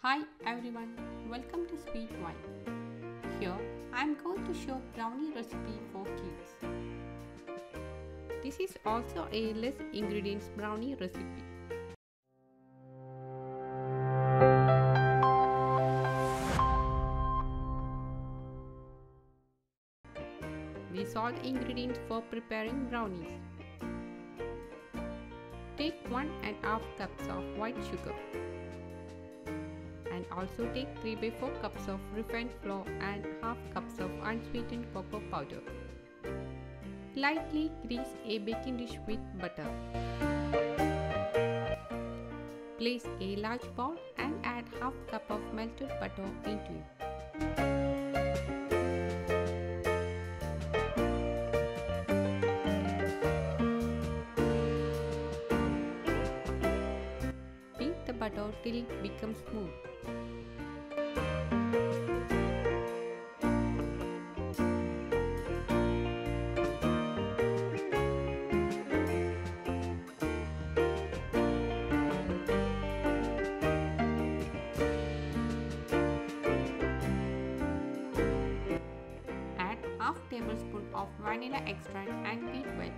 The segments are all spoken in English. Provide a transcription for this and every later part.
Hi everyone, welcome to Sweet Wine. Here I am going to show brownie recipe for kids. This is also a less ingredients brownie recipe. These are the ingredients for preparing brownies. Take 1.5 cups of white sugar. And also take 3/4 cups of refined flour and half cups of unsweetened cocoa powder. Lightly grease a baking dish with butter. Place a large bowl and add half cup of melted butter into it. Beat the butter till it becomes smooth. Add half tablespoon of vanilla extract and beat well.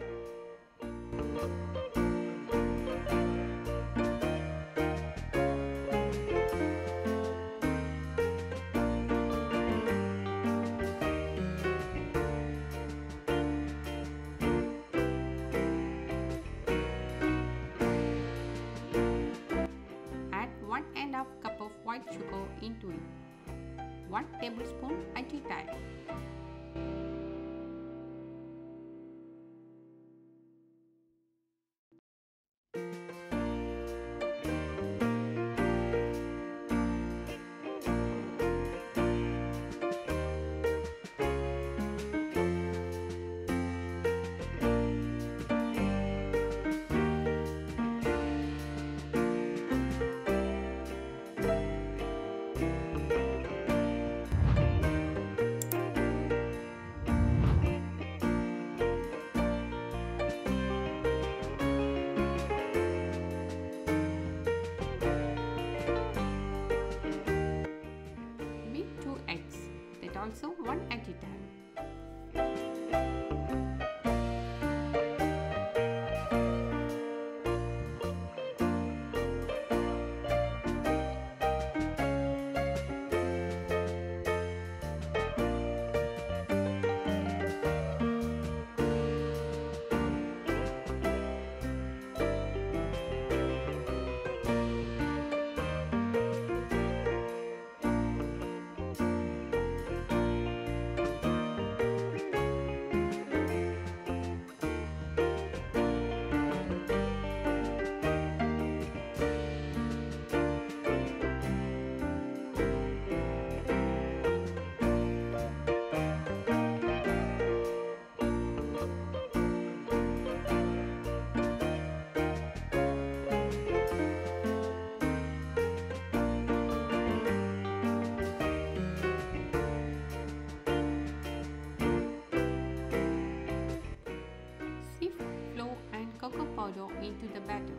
Add 1.5 cup of white sugar into it. 1 tablespoon at a time. Also one at a time. Sift flour and cocoa powder into the batter.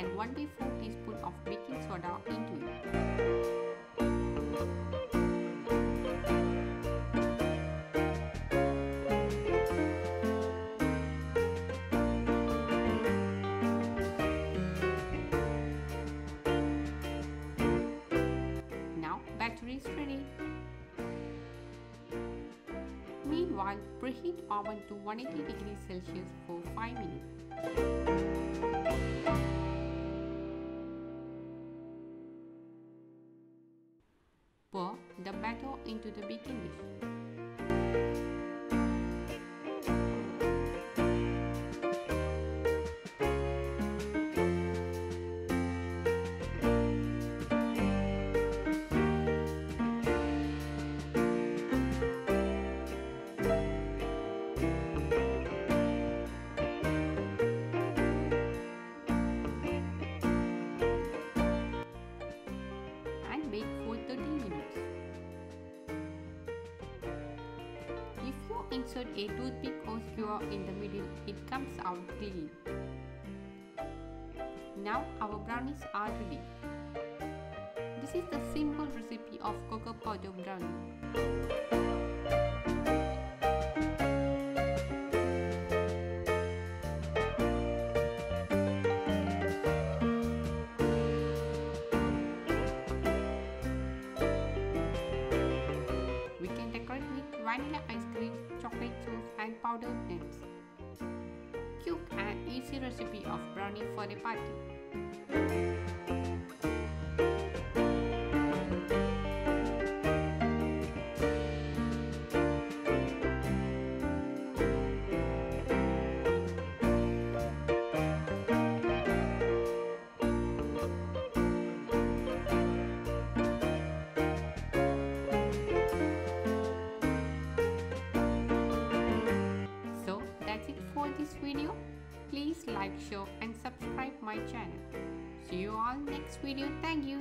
add 1/4 teaspoon of baking soda into it. Now batter is ready. Meanwhile, preheat oven to 180 degrees Celsius for 5 minutes. Pour the batter into the baking dish. And bake for 30 minutes. If you insert a toothpick or skewer in the middle, it comes out clean. Now our brownies are ready. This is the simple recipe of cocoa powder brownie. We can decorate with vanilla ice cream, chocolate sauce and powdered nuts. Quick and easy recipe of brownie for a party. So that's it for this video. Please like, share and subscribe my channel. See you all next video. Thank you.